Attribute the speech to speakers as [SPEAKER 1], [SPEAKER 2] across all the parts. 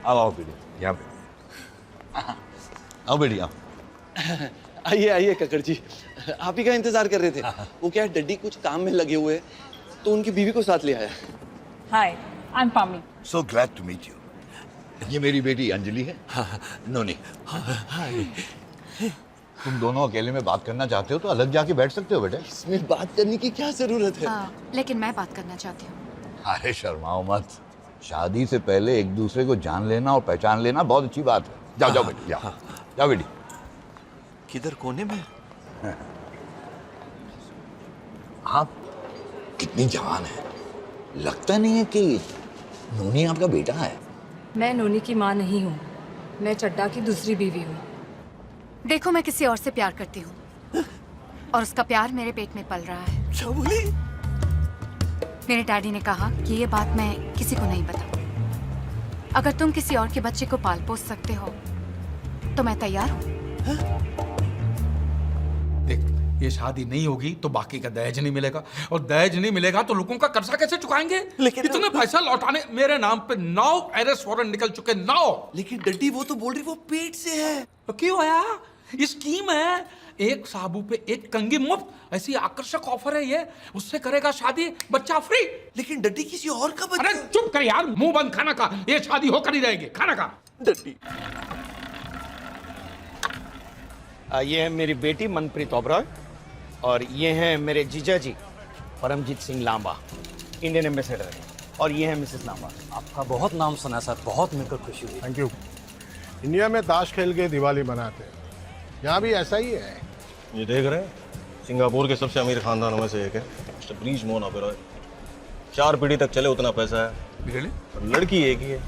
[SPEAKER 1] आओ आओ बेटी, यहाँ पे आओ बेटी आओ।
[SPEAKER 2] आइए आइए कक्कड़ जी, आप ही का इंतजार कर रहे थे। वो क्या है, डड्डी कुछ काम में लगे हुए हैं, तो उनकी बीवी को साथ ले आया।
[SPEAKER 3] Hi, I am Pammi.
[SPEAKER 1] So glad to meet you. ये मेरी बेटी अंजलि है। नोनी। तुम दोनों अकेले में बात करना चाहते हो तो अलग जाके बैठ सकते हो बेटे।
[SPEAKER 2] इसमें बात करने की क्या जरूरत है?
[SPEAKER 4] लेकिन मैं बात करना चाहती हूँ।
[SPEAKER 1] अरे शर्माओ मत, शादी से पहले एक दूसरे को जान लेना और पहचान लेना बहुत अच्छी बात है। जाओ जाओ बेटी जाओ, जाओ बेटी।
[SPEAKER 2] किधर कोने में?
[SPEAKER 1] आप कितनी जवान है, लगता नहीं है कि नोनी आपका बेटा है।
[SPEAKER 3] मैं नोनी की माँ नहीं हूँ, मैं चड्डा की दूसरी बीवी हूँ।
[SPEAKER 4] देखो, मैं किसी और से प्यार करती हूँ और उसका प्यार मेरे पेट में पल रहा है।
[SPEAKER 2] क्या बोली?
[SPEAKER 4] मेरे डैडी ने कहा कि ये बात मैं किसी को नहीं बताऊं। अगर तुम किसी और के बच्चे को पाल पोस सकते हो तो मैं तैयार हूँ।
[SPEAKER 5] देख, ये शादी नहीं होगी तो बाकी का दहेज नहीं मिलेगा, और दहेज नहीं मिलेगा तो लोगों का कर्जा कैसे चुकाएंगे?
[SPEAKER 2] लेकिन
[SPEAKER 5] इतने पैसा लौटाने मेरे नाम पे 9 अरेस्ट वारंट निकल चुके, 9।
[SPEAKER 2] लेकिन डड्डी वो तो बोल रही वो पेट से है।
[SPEAKER 5] तो क्यों आया? ये स्कीम है, एक साबू पे एक कंगी मुफ्त, ऐसी आकर्षक ऑफर है ये। उससे करेगा शादी, बच्चा फ्री।
[SPEAKER 2] लेकिन डड्डी किसी और का बच्चा।
[SPEAKER 5] अरे चुप कर यार, मुंह बंद, खाना खा। ये शादी होकर ही रहेगी, खाना खा।
[SPEAKER 2] डड्डी,
[SPEAKER 6] ये है मेरी बेटी मनप्रीत ओबरॉय और ये हैं मेरे जीजा जी परमजीत सिंह लांबा, इंडियन एम्बेसडर है, और ये है मिसेस लांबा।
[SPEAKER 7] आपका बहुत नाम सुना सर, बहुत मिलकर खुशी हुई।
[SPEAKER 8] Thank you. इंडिया में ताश खेल के दिवाली मनाते हैं, यहाँ भी ऐसा ही है।
[SPEAKER 9] ये देख रहे हैं, सिंगापुर के सबसे अमीर खानदानों में से एक है, मिस्टर ब्रीज मोहन ओबेरॉय। 4 पीढ़ी तक चले उतना पैसा है। और लड़की एक ही है,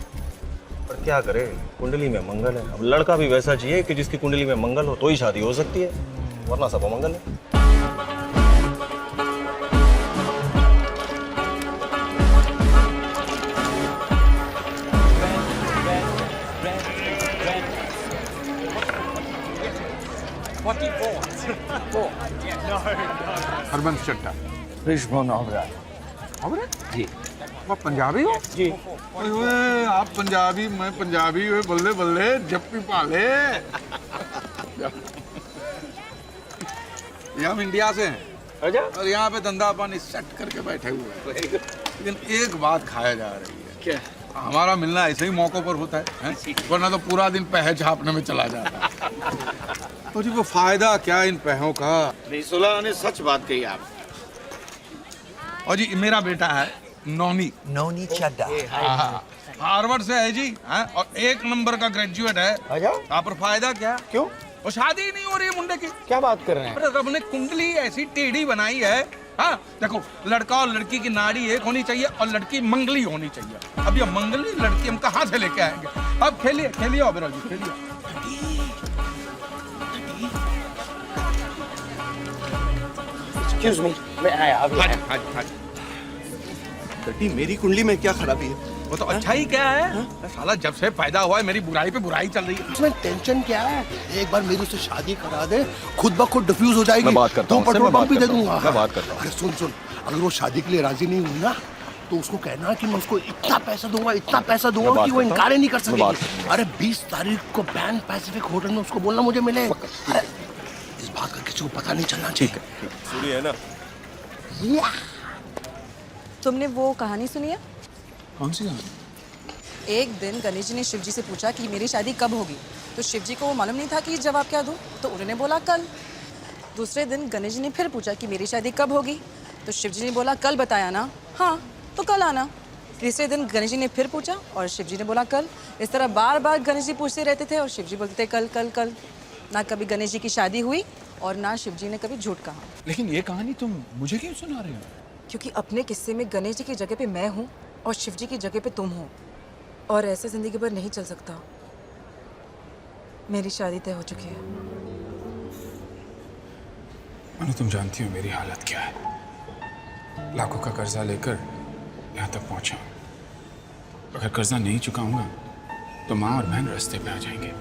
[SPEAKER 9] पर क्या करे, कुंडली में मंगल है। अब लड़का भी वैसा चाहिए कि जिसकी कुंडली में मंगल हो तो ही शादी हो सकती है, वरना सब अमंगल है।
[SPEAKER 8] हरबंस चट्टा।
[SPEAKER 6] ब्रीज मोहन ओबरॉय।
[SPEAKER 8] जी। वो पंजाबी हो?
[SPEAKER 6] जी।
[SPEAKER 8] ओए, आप पंजाबी, मैं पंजाबी, हुए बल्ले बल्ले जप्पी पाले। ये हम इंडिया से हैं और यहाँ पे धंधा पानी सेट करके बैठे हुए हैं। लेकिन एक बात खाया जा रही है।
[SPEAKER 6] क्या?
[SPEAKER 8] हमारा मिलना ऐसे ही मौकों पर होता है? वरना तो पूरा दिन पैसे छापने में चला जाता है। तो जी वो फायदा क्या इन पैसों का?
[SPEAKER 6] नहीं, सुलह ने सच बात कही आप।
[SPEAKER 8] और जी मेरा बेटा है नौनी,
[SPEAKER 7] नोनी चड्डा।
[SPEAKER 8] हार्वर्ड से है जी, और 1 नंबर का ग्रेजुएट है। यहाँ पर फायदा क्या?
[SPEAKER 6] क्यों?
[SPEAKER 8] और शादी ही नहीं हो रही है मुंडे की।
[SPEAKER 6] क्या बात कर रहे हैं?
[SPEAKER 8] अरे रब ने कुंडली ऐसी टेढ़ी बनाई है। हाँ देखो, लड़का और लड़की की नाड़ी एक होनी चाहिए और लड़की मंगली होनी चाहिए। अब ये मंगली लड़की हम कहाँ से लेके आएंगे? अब खेलिए खेलिए ओबेरॉय जी, खेलिए।
[SPEAKER 6] एक्सक्यूज मी, मैं आया अभी।
[SPEAKER 2] डड्डी मेरी कुंडली में क्या खराबी है?
[SPEAKER 8] वो तो अच्छा ही क्या है? साला जब से पैदा हुआ है मेरी बुराई पे बुराई चल रही है।
[SPEAKER 10] इसमें टेंशन क्या है? एक बार मेरी उससे शादी करा दे, खुद ब खुद डिफ्यूज हो जाएगी।
[SPEAKER 1] मैं बात करता हूँ,
[SPEAKER 10] तो पेट्रोल पंप भी दे दूंगा।
[SPEAKER 1] मैं बात करता हूँ।
[SPEAKER 10] अरे सुन सुन, अगर वो शादी के लिए राजी नहीं हुई ना तो उसको कहना कि मैं उसको इतना पैसा दूंगा, इतना पैसा दूंगा कि वो इनकार ही नहीं कर सकेगी। अरे 20 तारीख को पैन पैसिफिक होटल में उसको बोलना मुझे मिले। अरे इस बात का किसी को पता नहीं चलना चाहिए।
[SPEAKER 9] सुनी है ना?
[SPEAKER 3] तुमने वो कहानी सुनी है?
[SPEAKER 8] कौन सी कहानी?
[SPEAKER 3] एक दिन गणेश जी ने शिव जी से पूछा कि मेरी शादी कब होगी, तो शिव जी को वो मालूम नहीं था कि जवाब क्या दूं, तो उन्होंने बोला कल। दूसरे दिन गणेश जी ने फिर पूछा कि मेरी शादी कब होगी, तो शिव जी ने बोला कल बताया ना, हाँ तो कल आना। तीसरे दिन गणेश जी ने फिर पूछा और शिव जी ने बोला कल। इस तरह बार बार गणेश जी पूछते रहते थे और शिव जी बोलते थे कल कल कल। ना कभी गणेश जी की शादी हुई और ना शिव जी ने कभी झूठ कहा।
[SPEAKER 8] लेकिन ये कहानी तुम मुझे क्यों सुना रही हो?
[SPEAKER 3] क्योंकि अपने किस्से में गणेश जी की जगह पे मैं हूँ और शिव जी की जगह पे तुम हो, और ऐसे जिंदगी भर नहीं चल सकता। मेरी शादी तय हो चुकी है।
[SPEAKER 11] मनु, तुम जानती हो मेरी हालत क्या है। लाखों का कर्जा लेकर यहाँ तक पहुँचा। अगर कर्जा नहीं चुकाऊंगा तो माँ और बहन रास्ते पे आ जाएंगे।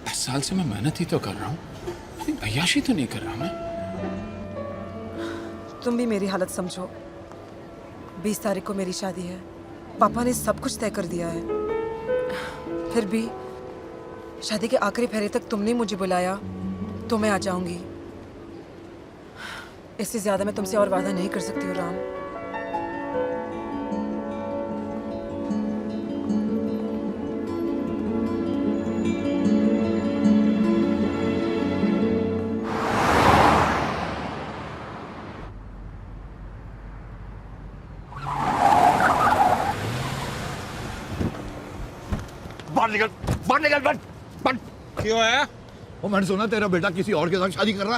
[SPEAKER 11] 10 साल से मैं मेहनत ही तो कर रहा हूँ, अय्याशी तो नहीं कर रहा मैं।
[SPEAKER 3] तुम भी मेरी हालत समझो। 20 तारीख को मेरी शादी है। पापा ने सब कुछ तय कर दिया है। फिर भी शादी के आखिरी फेरे तक तुमने मुझे बुलाया तो मैं आ जाऊंगी। इससे ज्यादा मैं तुमसे और वादा नहीं कर सकती हूँ राम।
[SPEAKER 1] बाहर निकल बंद।
[SPEAKER 8] क्यों है?
[SPEAKER 1] वो मैंने सुना तेरा बेटा किसी और के साथ शादी कर रहा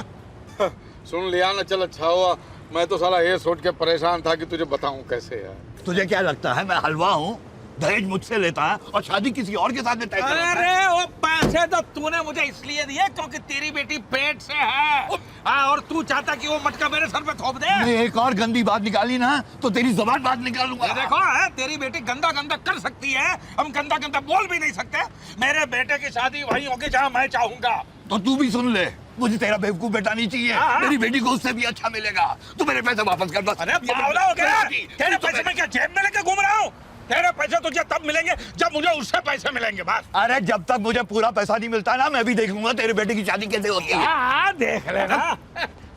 [SPEAKER 1] है।
[SPEAKER 8] सुन लिया ना, चल अच्छा हुआ। मैं तो साला ये सोच के परेशान था कि तुझे बताऊं कैसे यार।
[SPEAKER 1] तुझे क्या लगता है मैं हलवा हूँ? दहेज मुझसे लेता है और शादी किसी और के साथ में तय कर रहा है।
[SPEAKER 8] अरे वो पैसे तो तूने मुझे इसलिए दिए क्योंकि तेरी बेटी पेट से है। और तू चाहता कि वो मटका मेरे सर पे थोप दे।
[SPEAKER 1] मैं एक और गंदी बात निकाली ना तो तेरी जुबान बात निकालूंगा।
[SPEAKER 8] ये देखो है, तेरी बेटी गंदा गंदा कर सकती है, हम गंदा गंदा बोल भी नहीं सकते। मेरे बेटे की शादी वहीं होगी जहाँ मैं चाहूंगा।
[SPEAKER 1] तो तू भी सुन ले, मुझे तेरा बेवकूफ बेटा नहीं चाहिए। मेरी बेटी को उससे भी अच्छा मिलेगा। तू मेरे पैसे वापस कर बस।
[SPEAKER 8] अरे बावला हो गया? तेरे पैसे में क्या जेब में लेके घूम रहा हूँ? तेरे पैसे तुझे तब मिलेंगे जब मुझे उससे पैसे मिलेंगे बस।
[SPEAKER 1] अरे जब तक मुझे पूरा पैसा नहीं मिलता ना मैं भी देखूंगा तेरे बेटे की शादी कैसे होती है।
[SPEAKER 8] हाँ देख लेना।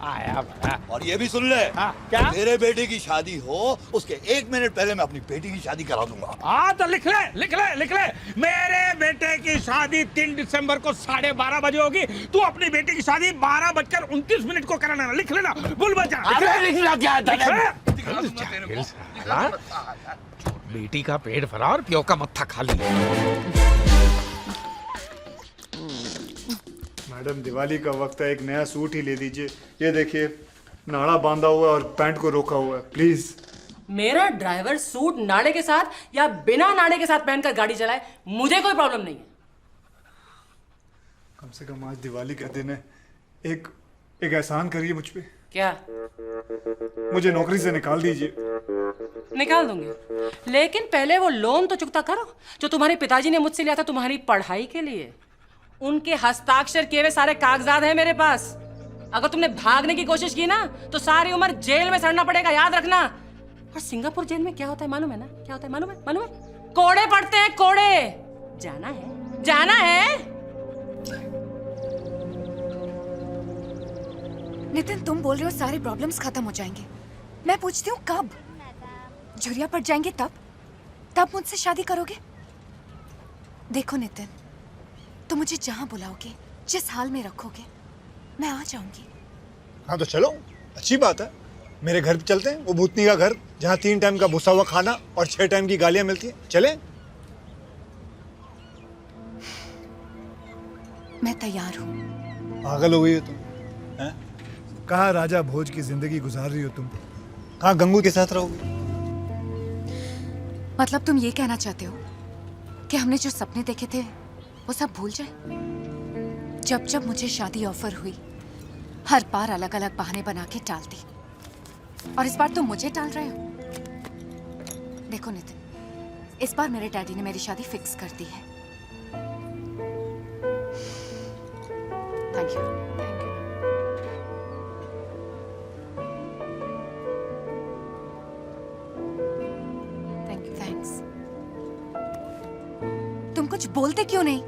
[SPEAKER 8] आया बड़ा।
[SPEAKER 1] और ये भी सुन ले,
[SPEAKER 8] क्या?
[SPEAKER 1] तेरे बेटे की शादी हो उसके 1 मिनट पहले मैं अपनी बेटी की शादी करा दूंगा।
[SPEAKER 8] हाँ तो लिख ले। मेरे बेटे की शादी 3 दिसंबर को 12:30 बजे होगी। तू अपनी बेटी की शादी 12:29 को कराना। लिख लेना, भूल मत जा।
[SPEAKER 1] लिखना क्या है?
[SPEAKER 8] बेटी का पेट भरा और प्यो का मत्था खाली।
[SPEAKER 12] मैडम दिवाली का वक्त है, एक नया सूट ही ले दीजिए। ये देखिए नाड़ा बांधा हुआ है और पैंट को रोका हुआ है, प्लीज।
[SPEAKER 13] मेरा ड्राइवर सूट नाड़े के साथ या बिना नाड़े के साथ पहनकर गाड़ी चलाए, मुझे कोई प्रॉब्लम नहीं है।
[SPEAKER 12] कम से कम आज दिवाली का दिन है, एक एहसान करिए मुझ पे।
[SPEAKER 13] क्या?
[SPEAKER 12] मुझे नौकरी से निकाल दीजिए।
[SPEAKER 13] निकाल दूंगी, लेकिन पहले वो लोन तो चुकता करो जो तुम्हारे पिताजी ने मुझसे लिया था तुम्हारी पढ़ाई के लिए। उनके हस्ताक्षर किए हुए सारे कागजात हैं मेरे पास। अगर तुमने भागने की कोशिश की ना तो सारी उम्र जेल में सड़ना पड़ेगा, याद रखना। और सिंगापुर जेल में क्या होता है मालूम है ना? क्या होता है मालूम है? कोड़े पड़ते हैं, कोड़े। जाना है।
[SPEAKER 4] नितिन, तुम बोल रहे हो सारे प्रॉब्लम्स खत्म हो जाएंगे। मैं पूछती हूँ कब? झुरिया पड़ जाएंगे तब मुझसे शादी करोगे? देखो नितिन, तुम मुझे जहाँ बुलाओगे, जिस हाल में रखोगे, मैं आ जाऊंगी।
[SPEAKER 12] हाँ तो चलो, अच्छी बात है। मेरे घर पे चलते हैं, वो भूतनी का घर जहाँ 3 टाइम का भुसा हुआ खाना और 6 टाइम की गालियां मिलती हैं। चले?
[SPEAKER 4] मैं तैयार हूँ।
[SPEAKER 12] पागल हो गई हो तुम? कहाँ राजा भोज की जिंदगी गुजार रही हो तुम? कहाँ गंगू के साथ रहोगे?
[SPEAKER 4] मतलब तुम ये कहना चाहते हो कि हमने जो सपने देखे थे वो सब भूल जाए? जब मुझे शादी ऑफर हुई, हर बार अलग अलग बहाने बना के टालती, और इस बार तुम मुझे टाल रहे हो। देखो नितिन, इस बार मेरे डैडी ने मेरी शादी फिक्स कर दी है। Thank you. थैंक्स। तुम कुछ बोलते क्यों नहीं?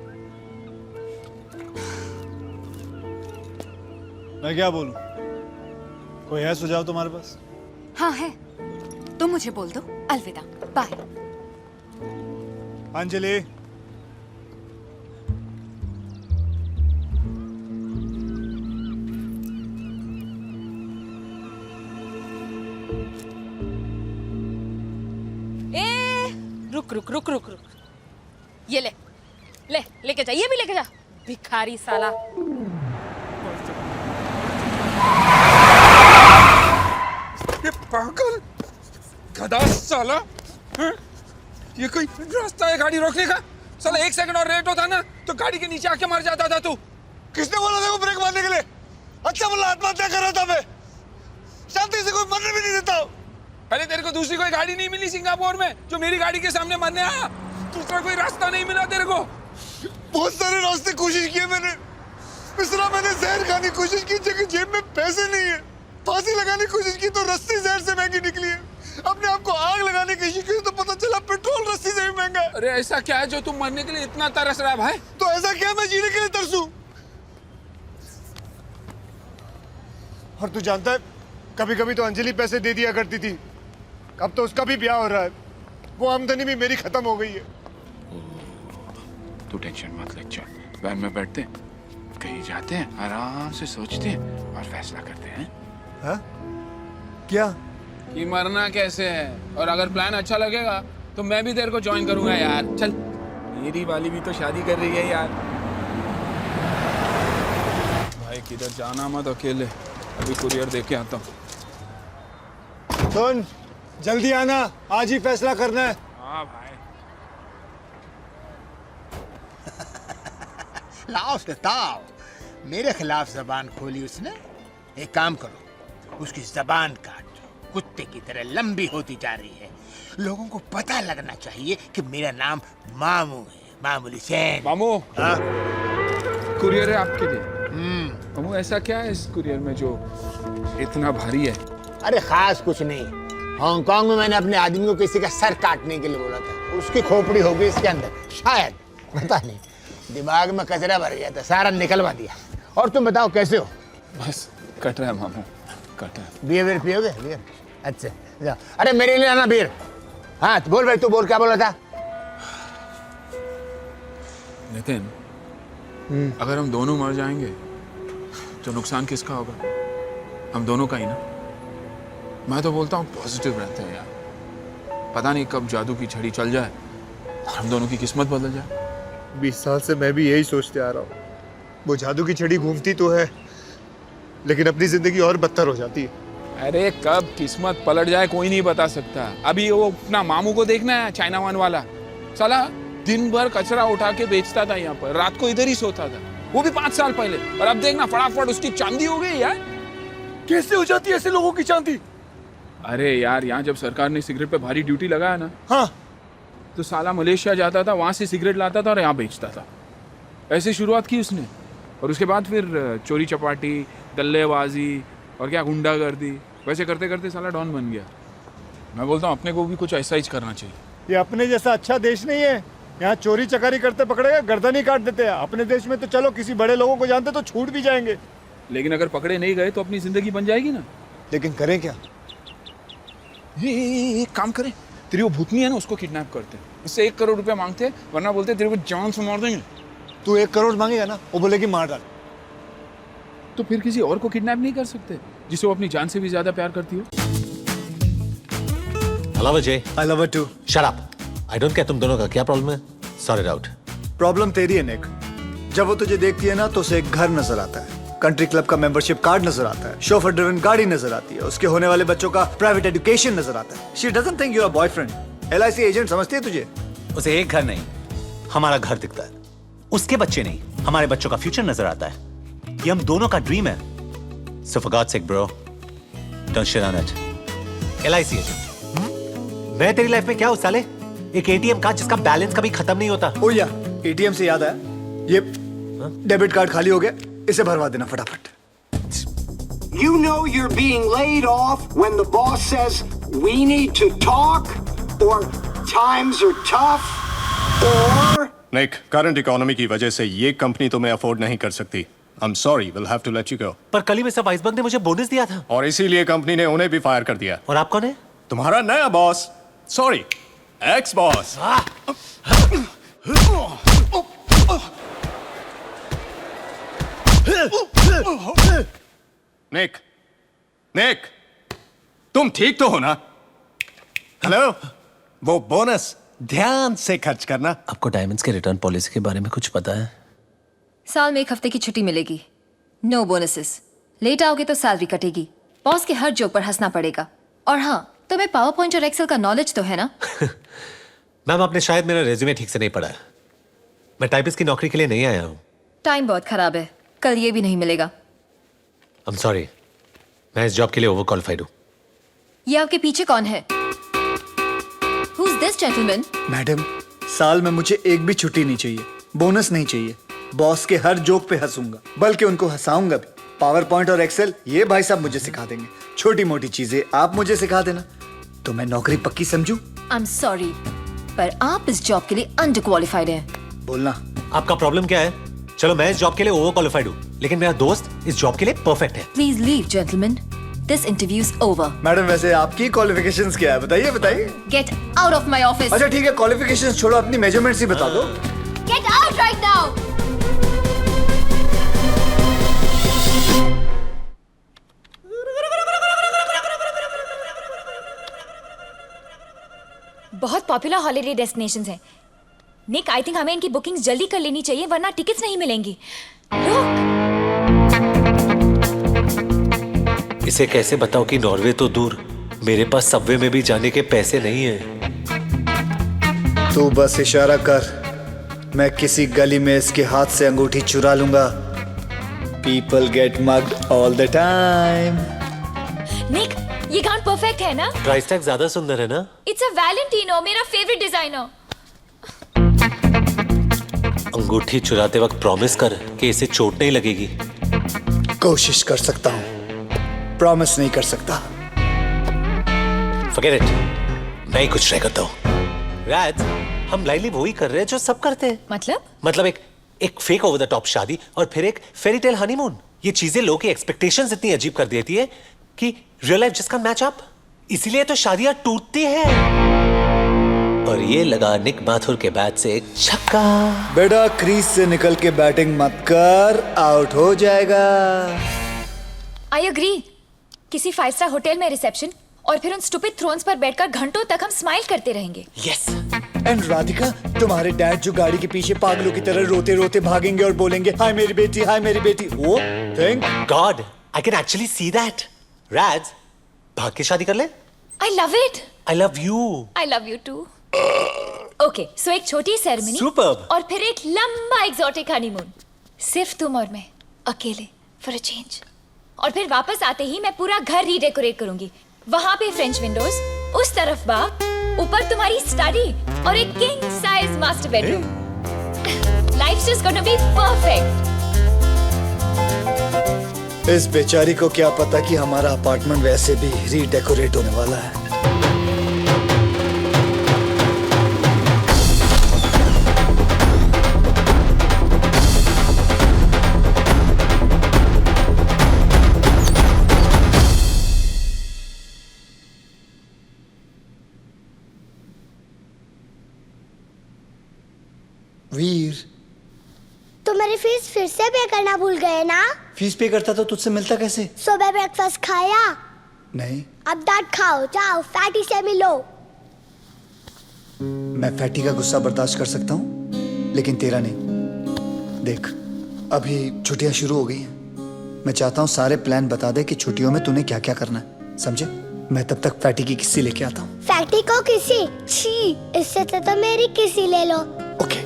[SPEAKER 12] मैं क्या बोलूं? कोई है सुझाव तुम्हारे पास?
[SPEAKER 4] हाँ है, तुम मुझे बोल दो अलविदा, बाय।
[SPEAKER 12] अंजलि,
[SPEAKER 13] रुक। ये लेके जा, ये भी लेके जा, भिखारी साला।
[SPEAKER 8] ये पागल गधा साला। ये कोई रास्ता है गाड़ी रोकने का? साला 1 सेकंड और लेट होता ना तो गाड़ी के नीचे आके मर जाता था तू।
[SPEAKER 12] किसने बोला था वो ब्रेक मारने के लिए? अच्छा बोला, आत्महत्या कर रहा था मैं। शांति से कोई मरने भी नहीं देता।
[SPEAKER 8] पहले तेरे को दूसरी कोई गाड़ी नहीं मिली सिंगापुर में जो मेरी गाड़ी के सामने मरने आया? दूसरा कोई रास्ता नहीं मिला तेरे को?
[SPEAKER 12] बहुत सारे रास्ते कोशिश किए मैंने। मिश्रा, मैंने जहर खाने की कोशिश की, जगह जेब में पैसे नहीं है। फांसी लगाने की कोशिश की तो रस्सी जहर से महंगी निकली है। अपने आप को आग लगाने की कोशिश की तो पता चला पेट्रोल रस्सी से भी महंगा है।
[SPEAKER 11] अरे ऐसा क्या है जो तुम मरने के लिए इतना तरस रहा है भाई?
[SPEAKER 12] तो ऐसा क्या मैं जीने के लिए तरसूं? और तू जानता है, कभी कभी तो अंजलि पैसे दे दिया करती थी। अब तो उसका भी ब्याह हो रहा है, वो आमदनी भी मेरी खत्म हो गई है।
[SPEAKER 11] तू टेंशन मत ले, चल वैन में बैठते हैं, कहीं जाते हैं, आराम से सोचते हैं और फैसला करते हैं।
[SPEAKER 12] हाँ? क्या?
[SPEAKER 11] कि मरना कैसे है, और अगर प्लान अच्छा लगेगा तो मैं भी तेरे को ज्वाइन करूंगा यार। चल, मेरी वाली भी तो शादी कर रही है यार। भाई किधर जाना मत अकेले, अभी कुरियर देके आता हूँ।
[SPEAKER 12] सुन, जल्दी आना, आज ही फैसला करना है।
[SPEAKER 11] हाँ भाई।
[SPEAKER 10] लाओ बताओ, मेरे खिलाफ जबान खोली उसने। एक काम करो, उसकी जबान काट दो, कुत्ते की तरह लंबी होती जा रही है। लोगों को पता लगना चाहिए कि मेरा नाम मामू है, मामूली सैन।
[SPEAKER 11] मामू, कुरियर है आपके लिए। मामू, ऐसा क्या है इस कुरियर में जो इतना भारी है?
[SPEAKER 10] अरे खास कुछ नहीं, हांगकांग में मैंने अपने आदमी को किसी का सर काटने के लिए बोला था, उसकी खोपड़ी हो गई इसके अंदर, शायद, पता नहीं, दिमाग में कचरा भर गया था, सारा निकलवा दिया। और तुम बताओ कैसे हो?
[SPEAKER 11] बस कट रहा है मामू, कट रहा है।
[SPEAKER 10] बियर पियोगे? बियर? अच्छा जाओ। अरे मेरे लिए आना बियर। हाँ तो बोल भाई, तू बोल, क्या बोला था?
[SPEAKER 11] नितिन, अगर हम दोनों मर जाएंगे तो नुकसान किसका होगा? हम दोनों का ही ना। मैं तो बोलता हूँ पॉजिटिव रहते हैं यार, पता नहीं कब जादू की छड़ी चल जाए और हम दोनों की किस्मत बदल जाए।
[SPEAKER 12] 20 साल से मैं भी यही सोचते आ रहा हूँ। वो जादू की छड़ी घूमती तो है, लेकिन अपनी जिंदगी और बदतर हो जाती है।
[SPEAKER 11] अरे कब किस्मत पलट जाए कोई नहीं बता सकता। अभी वो अपना मामू को देखना है, चाइना वन वाला साला दिन भर कचरा उठा के बेचता था यहाँ पर, रात को इधर ही सोता था, वो भी 5 साल पहले। और अब देखना फटाफट उसकी चांदी हो गई यार।
[SPEAKER 12] कैसे हो जाती है ऐसे लोगों की चांदी?
[SPEAKER 11] अरे यार, यहाँ जब सरकार ने सिगरेट पे भारी ड्यूटी लगाया ना,
[SPEAKER 12] हाँ,
[SPEAKER 11] तो साला मलेशिया जाता था, वहां से सिगरेट लाता था और यहाँ बेचता था। ऐसे शुरुआत की उसने, और उसके बाद फिर चोरी चपाटी, दल्लेबाजी और क्या गुंडागर्दी, वैसे करते करते साला डॉन बन गया। मैं बोलता हूँ अपने को भी कुछ ऐसा ही करना चाहिए।
[SPEAKER 12] ये अपने जैसा अच्छा देश नहीं है, यहाँ चोरी चकारी करते पकड़ेगा गर्दन ही काट देते हैं। अपने देश में तो चलो किसी बड़े लोगों को जानते तो छूट भी जाएंगे,
[SPEAKER 11] लेकिन अगर पकड़े नहीं गए तो अपनी जिंदगी बन जाएगी ना।
[SPEAKER 12] लेकिन करें क्या?
[SPEAKER 11] एक काम करें, तेरी वो भूतनी है ना, उसको किडनैप करते, इससे 1 करोड़ रुपया मांगते, वरना बोलते तेरे को जान से मार देंगे।
[SPEAKER 12] तू 1 करोड़ मांगेगा ना, वो बोलेगी मार डाल।
[SPEAKER 11] तो फिर किसी और को किडनैप नहीं कर सकते जिसे वो अपनी जान से भी ज्यादा प्यार करती हो?
[SPEAKER 14] I love her, Jay.
[SPEAKER 12] I love her too.
[SPEAKER 14] Shut up. I don't care तुम दोनों का क्या प्रॉब्लम है? Sort it out.
[SPEAKER 12] प्रॉब्लम तेरी है निक। जब वो तुझे देखती है ना तो उसे एक घर नजर आता है, कंट्री क्लब का मेंबरशिप कार्ड नजर आता है, शोफर ड्रिवन गाड़ी नजर आती है, उसके होने वाले बच्चों का प्राइवेट एजुकेशन नजर आता है। She doesn't think you're a boyfriend. LIC agent समझती है तुझे?
[SPEAKER 14] उसे एक घर नहीं, हमारा घर दिखता है। उसके बच्चे नहीं, हमारे बच्चों का फ्यूचर नजर आता है। ये हम दोनों का ड्रीम है। So for God's sake, bro, don't shit on it. LIC agent. मैं तेरी लाइफ में क्या हूँ साले? एक ATM कार्ड जिसका बैलेंस कभी खत्म नहीं होता।
[SPEAKER 12] ओ या, ATM से याद आया, ये डेबिट कार्ड खाली हो गया, इसे भरवा देना फटाफट।
[SPEAKER 15] You know you're being laid off when the boss says we need to talk, or times are tough, or
[SPEAKER 9] Nick, current economy की वजह से ये कंपनी तुम्हें अफोर्ड नहीं कर सकती। I'm sorry, we'll have to let you go.
[SPEAKER 14] पर कल ही मिस्टर वाइसबर्ग ने मुझे बोनस दिया था।
[SPEAKER 9] और इसीलिए कंपनी ने उन्हें भी फायर कर दिया।
[SPEAKER 14] और आप कौन है?
[SPEAKER 9] तुम्हारा नया बॉस, सॉरी, एक्स बॉस। निक, निक, तुम ठीक तो हो ना? हेलो, वो बोनस ध्यान से खर्च करना।
[SPEAKER 14] आपको डायमंड्स के रिटर्न पॉलिसी के बारे में कुछ पता है?
[SPEAKER 4] साल में 1 हफ्ते की छुट्टी मिलेगी, नो बोनसेस। लेट आओगे तो सैलरी कटेगी, बॉस के हर जोक पर हंसना पड़ेगा। और हाँ, तुम्हें पावर पॉइंट और एक्सेल का नॉलेज तो है ना?
[SPEAKER 14] मैम, आपने शायद मेरा रेज्यूमे ठीक से नहीं पढ़ा है। मैं टाइपिस्ट की नौकरी के लिए नहीं आया हूँ।
[SPEAKER 4] टाइम बहुत खराब है, कल ये भी नहीं मिलेगा।
[SPEAKER 14] I'm sorry, मैं इस जॉब के लिए ओवर क्वालिफाइड हूँ।
[SPEAKER 4] ये आपके पीछे कौन है? Who's this gentleman?
[SPEAKER 12] मैडम, साल में मुझे एक भी छुट्टी नहीं चाहिए, बोनस नहीं चाहिए। बॉस के हर जोक पे हंसूंगा, बल्कि उनको हंसाऊंगा भी। पावर पॉइंट और एक्सेल ये भाई साहब मुझे सिखा देंगे, छोटी मोटी चीजें आप मुझे सिखा देना, तो मैं नौकरी पक्की समझूं।
[SPEAKER 4] I'm sorry,
[SPEAKER 16] पर आप इस जॉब के लिए अंडर क्वालिफाइड हैं।
[SPEAKER 12] बोलना।
[SPEAKER 14] आपका प्रॉब्लम क्या है? चलो मैं इस जॉब के लिए ओवर क्वालिफाइड हूँ, लेकिन मेरा दोस्त इस जॉब के लिए परफेक्ट है।
[SPEAKER 16] Please leave gentleman, this interview is over.
[SPEAKER 12] Madam वैसे आपकी क्वालिफिकेशंस क्या है, बताइए बताइए।
[SPEAKER 16] Get out of my office.
[SPEAKER 12] अच्छा ठीक है, क्वालिफिकेशंस छोड़ो, अपनी मेजरमेंट्स ही बता दो।
[SPEAKER 16] Get out right now. बहुत पॉपुलर हॉलिडे डेस्टिनेशंस हैं। निक, आई थिंक हमें इनकी बुकिंग्स जल्दी कर लेनी चाहिए वरना टिकट्स नहीं मिलेंगी।
[SPEAKER 14] इसे कैसे बताओ कि नॉर्वे तो दूर, मेरे पास सबवे में भी जाने के पैसे नहीं है।
[SPEAKER 12] तू बस इशारा कर, मैं किसी गली में इसके हाथ से अंगूठी चुरा लूंगा। People get mugged all the time.
[SPEAKER 16] निक, ये गाउन परफेक्ट है ना?
[SPEAKER 14] प्राइस टैग ज्यादा सुंदर है ना?
[SPEAKER 16] इट्स अ वैलेंटिनो, मेरा फेवरेट डिजाइनर।
[SPEAKER 14] अंगूठी चुराते वक्त प्रॉमिस कर कि इसे चोट नहीं लगेगी।
[SPEAKER 12] कोशिश कर सकता हूँ, प्रॉमिस नहीं कर सकता।
[SPEAKER 14] Forget it, मैं ही कुछ ट्राई करता हूँ। राज, हम लाइवली वो ही कर रहे हैं जो सब करते हैं। मतलब एक फेक ओवर द टॉप शादी और फिर एक फेरी टेल हनीमून। ये चीजें लोगों की एक्सपेक्टेशंस इतनी अजीब कर देती है कि रियल लाइफ जिसका मैच अप, इसीलिए तो शादियां टूटती हैं। और ये लगा निक माथुर के बैट से एक छक्का।
[SPEAKER 12] बेटा क्रीज से निकल के बैटिंग मत कर, आउट हो जाएगा।
[SPEAKER 16] I agree. किसी 5 स्टार होटल में रिसेप्शन और फिर उन स्टूपिड थ्रोन्स पर बैठकर घंटों तक हम स्माइल करते रहेंगे।
[SPEAKER 12] यस। एंड राधिका, तुम्हारे डैड जो गाड़ी के पीछे पागलों की तरह रोते रोते भागेंगे और बोलेंगे हाय मेरी बेटी, हाय मेरी बेटी। वो thank
[SPEAKER 14] God I can actually see that. Raj, भाग के शादी कर ले।
[SPEAKER 16] I love it.
[SPEAKER 14] I love you.
[SPEAKER 16] I love you too. Okay, so एक छोटी सेरेमनी
[SPEAKER 14] Superb.
[SPEAKER 16] और फिर एक लंबा एग्जॉटिक हनीमून, सिर्फ तुम और मैं अकेले, फॉर अ चेंज। और फिर वापस आते ही मैं पूरा घर रीडेकोरेट करूंगी। वहां पे फ्रेंच विंडोज, उस तरफ बाग, ऊपर तुम्हारी स्टडी और एक king size master bedroom. Life's just gonna be perfect.
[SPEAKER 12] इस बेचारी को क्या पता कि हमारा अपार्टमेंट वैसे भी रीडेकोरेट होने वाला है। वीर,
[SPEAKER 17] तो मेरी फीस फिर से पे करना भूल गए ना?
[SPEAKER 12] फीस पे करता तो तुझसे मिलता कैसे?
[SPEAKER 17] सुबह ब्रेकफास्ट खाया?
[SPEAKER 12] नहीं।
[SPEAKER 17] अब डांट खाओ, जाओ फैटी से मिलो।
[SPEAKER 12] मैं फैटी का गुस्सा बर्दाश्त कर सकता हूँ, लेकिन तेरा नहीं। देख, अभी छुट्टियां शुरू हो गई हैं। मैं चाहता हूँ सारे प्लान बता दे कि छुट्टियों में तूने क्या क्या करना है, समझे? मैं तब तक फैटी की किस्सी लेके आता हूँ।
[SPEAKER 17] फैटी को किसी? छी, इससे तो मेरी किसी ले लो।
[SPEAKER 12] Okay.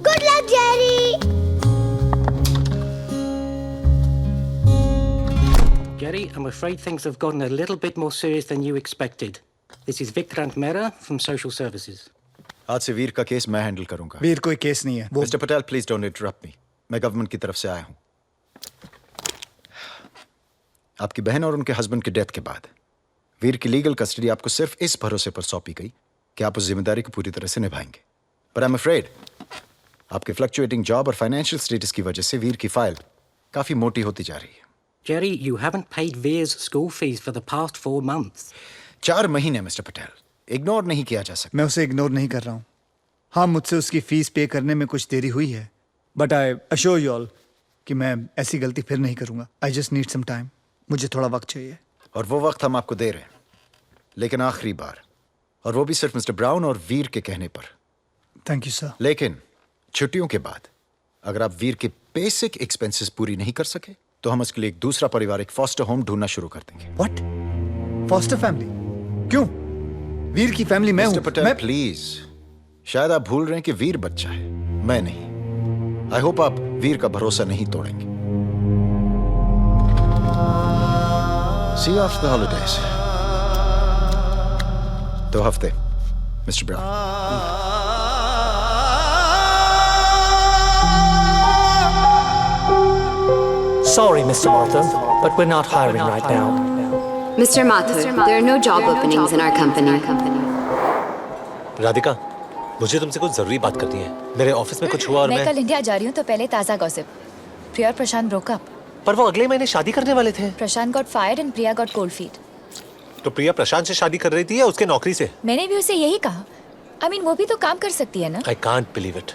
[SPEAKER 17] Good luck Jerry.
[SPEAKER 18] Gary, I'm afraid things have gotten a little bit more serious than you expected. This is Vikrant Mehra from Social Services.
[SPEAKER 19] आज से वीर का केस मैं हैंडल करूंगा।
[SPEAKER 12] वीर कोई केस नहीं है।
[SPEAKER 19] Mister Patel, please don't interrupt मी। मैं government की तरफ से आया हूं। आपकी बहन और उनके हस्बैंड की डेथ के बाद वीर की लीगल कस्टडी आपको सिर्फ इस भरोसे पर सौंपी गई कि आप उस जिम्मेदारी को पूरी तरह से निभाएंगे। पर आई एम अफ्रेड आपके फ्लक्चुएटिंग जॉब और फाइनेंशियल स्टेटस की वजह से वीर की फाइल काफी मोटी होती जा रही है।
[SPEAKER 18] Jerry, you haven't paid Veer's school fees for the past 4 months.
[SPEAKER 19] 4 महीने मिस्टर पटेल, इग्नोर नहीं किया जा सकता।
[SPEAKER 12] मैं उसे इग्नोर नहीं कर रहा हूँ। हाँ, मुझसे उसकी फीस पे करने में कुछ देरी हुई है, but I assure you all कि मैं ऐसी गलती फिर नहीं करूंगा। I just need some time. मुझे थोड़ा वक्त चाहिए।
[SPEAKER 19] और वो वक्त हम आपको दे रहे हैं, लेकिन आखिरी बार, और वो भी सिर्फ मिस्टर ब्राउन और वीर के कहने पर।
[SPEAKER 12] Thank you sir.
[SPEAKER 19] लेकिन छुट्टियों के बाद अगर आप वीर के बेसिक एक्सपेंसेस पूरी नहीं कर सके तो हम उसके लिए एक दूसरा पारिवारिक फॉस्टर होम ढूंढना शुरू कर देंगे।
[SPEAKER 12] व्हाट? Foster family? क्यों? वीर की फैमिली मैं हूं।
[SPEAKER 19] मिस्टर पटेल, प्लीज, शायद आप भूल रहे हैं कि वीर बच्चा है, मैं नहीं। आई होप आप वीर का भरोसा नहीं तोड़ेंगे। सी यू आफ्टर द हॉलिडेज। 2 हफ्ते mister brown.
[SPEAKER 20] Sorry, Mr. Martin, but we're not hiring right now. Mr. Mathur, there are no job openings in our company.
[SPEAKER 14] Radhika, मुझे तुमसे कुछ जरूरी बात करनी है। मेरे ऑफिस में कुछ हुआ और
[SPEAKER 16] मैं कल इंडिया जा रही हूँ, तो पहले ताज़ा गॉसिप। प्रिया और प्रशांत ब्रोक अप।
[SPEAKER 14] पर वो अगले महीने शादी करने वाले थे।
[SPEAKER 16] Prashant got fired and Priya got cold feet.
[SPEAKER 14] तो प्रिया प्रशांत से शादी कर रही थी या उसके नौकरी से?
[SPEAKER 16] मैंने भी उसे यही कहा। I mean, वो भी तो काम कर सकती है ना?
[SPEAKER 14] I can't believe it.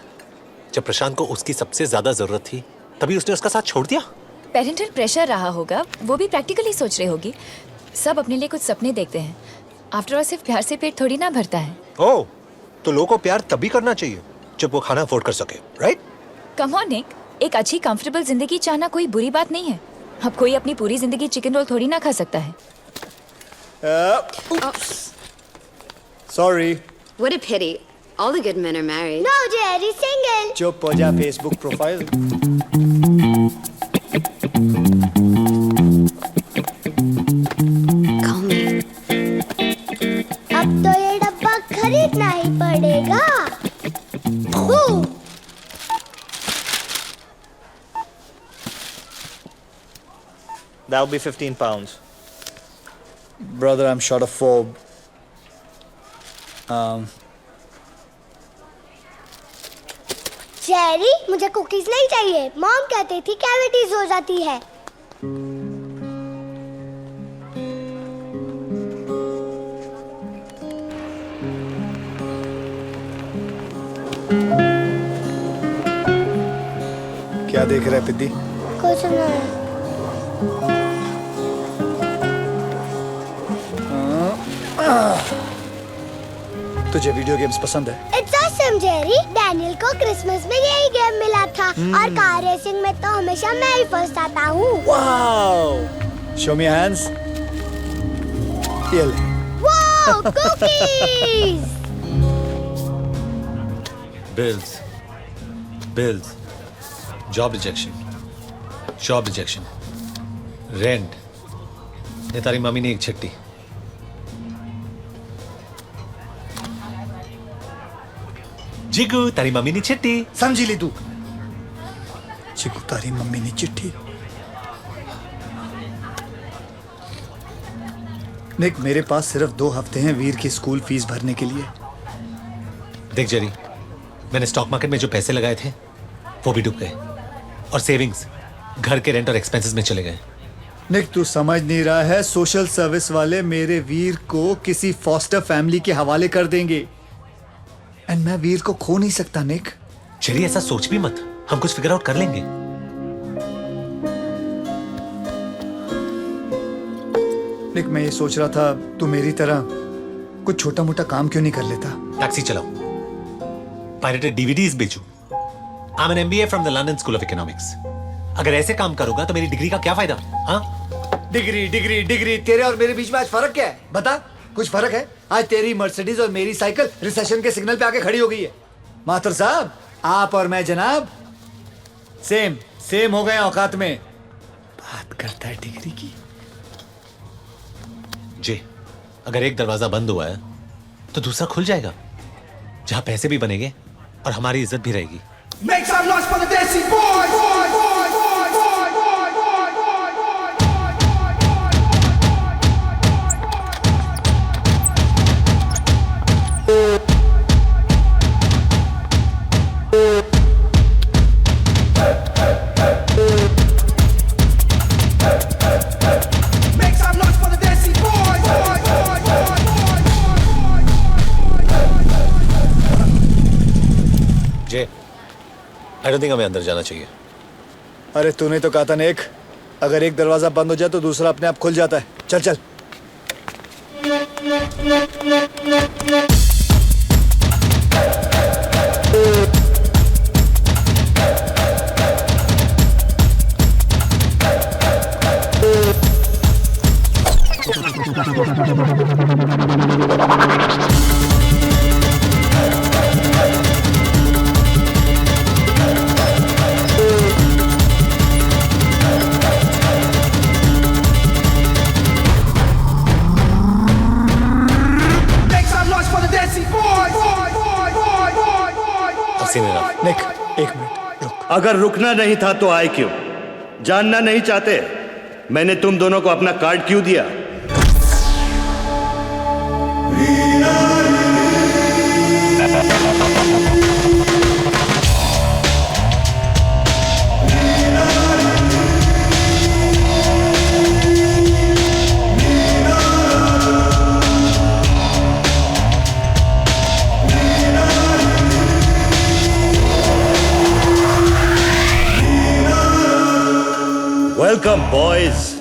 [SPEAKER 14] जब प्रशांत को उसकी सबसे ज्यादा जरूरत थी, तभी उसने उसका साथ छोड़ दिया।
[SPEAKER 16] पेरेंटल प्रेशर रहा होगा, वो भी प्रैक्टिकली सोच रही होगी। सब अपने लिए कुछ सपने देखते हैं। आफ्टर ऑल सिर्फ प्यार से पेट थोड़ी ना भरता है।
[SPEAKER 14] ओह, तो लोगों को प्यार तभी करना चाहिए जब वो खाना अफोर्ड कर सके, राइट?
[SPEAKER 16] कम ऑन निक, एक अच्छी कंफर्टेबल जिंदगी चाहना कोई बुरी बात नहीं है। अब कोई अपनी पूरी जिंदगी चिकन रोल थोड़ी ना खा सकता है।
[SPEAKER 12] Sorry.
[SPEAKER 20] What a pity. All the good men are married.
[SPEAKER 17] No, Jerry, single.
[SPEAKER 12] चुप हो जा फेसबुक प्रोफाइल।
[SPEAKER 17] अब तो ये डब्बा खरीदना ही पड़ेगा।
[SPEAKER 12] That'll be 15 pounds. Brother, I'm short of 4.
[SPEAKER 17] Jerry, मुझे कुकीज नहीं चाहिए। मॉम कहती थी कैविटीज हो जाती है।
[SPEAKER 12] क्या देख रहा है पिद्दी?
[SPEAKER 17] कुछ नहीं।
[SPEAKER 12] तुझे वीडियो गेम्स पसंद है?
[SPEAKER 17] It's awesome, Jerry. डैनियल को क्रिसमस में यही गेम मिला था और कार रेसिंग में तो हमेशा मैं ही फर्स्ट आता हूँ।
[SPEAKER 12] Wow! Show me your hands. ये ले।
[SPEAKER 17] Wow, cookies!
[SPEAKER 14] Bills, job rejection, rent. ये तारी मम्मी ने एक छट्टी। जिगू, तारी मम्मी ने चिट्ठी।
[SPEAKER 12] समझी ली तू? जिगू, तारी मम्मी ने चिट्ठी। निक, मेरे पास सिर्फ 2 हफ्ते हैं वीर की स्कूल फीस भरने के लिए।
[SPEAKER 14] देख जेरी, मैंने स्टॉक मार्केट में जो पैसे लगाए थे वो भी डूब गए और सेविंग्स घर के रेंट और एक्सपेंसेस में चले गए।
[SPEAKER 12] निक, तू समझ नहीं रहा है, सोशल सर्विस वाले मेरे वीर को किसी फॉस्टर फैमिली के हवाले कर देंगे एंड मैं वीर को खो नहीं सकता। निक,
[SPEAKER 14] जेरी, ऐसा सोच भी मत, हम कुछ फिगर आउट कर लेंगे।
[SPEAKER 12] निक, मैं ये सोच रहा था तू मेरी तरह कुछ छोटा मोटा काम क्यों नहीं कर लेता?
[SPEAKER 14] टैक्सी चलाओ, पायरेटेड डीवीडीज बेचूं। I am an MBA from the London school of economics. अगर ऐसे काम करूंगा तो मेरी डिग्री का क्या फायदा? हाँ,
[SPEAKER 12] डिग्री तेरे और मेरे बीच में आज फर्क क्या है? बता, कुछ फर्क है? आज तेरी मर्सिडीज और मेरी साइकिल रिसेशन के सिग्नल पे आके खड़ी हो गई है। माथुर साहब, आप और मैं जनाब सेम हो गए औकात में। बात करता है डिग्री की।
[SPEAKER 14] जी, अगर एक दरवाजा बंद हुआ है तो दूसरा खुल जाएगा, जहां पैसे भी बनेंगे और हमारी इज्जत भी रहेगी।
[SPEAKER 15] Make some noise for the Desi boys! Make some noise for the Desi boys!
[SPEAKER 14] J, I don't think हमें अंदर जाना चाहिए।
[SPEAKER 12] अरे तूने तो कहा था नेक, अगर एक दरवाजा बंद हो जाए तो दूसरा अपने आप खुल जाता है। चल चल।
[SPEAKER 10] निक, एक मिनट रुक। अगर रुकना नहीं था तो आए क्यों? जानना नहीं चाहते मैंने तुम दोनों को अपना कार्ड क्यों दिया?
[SPEAKER 21] Welcome, boys.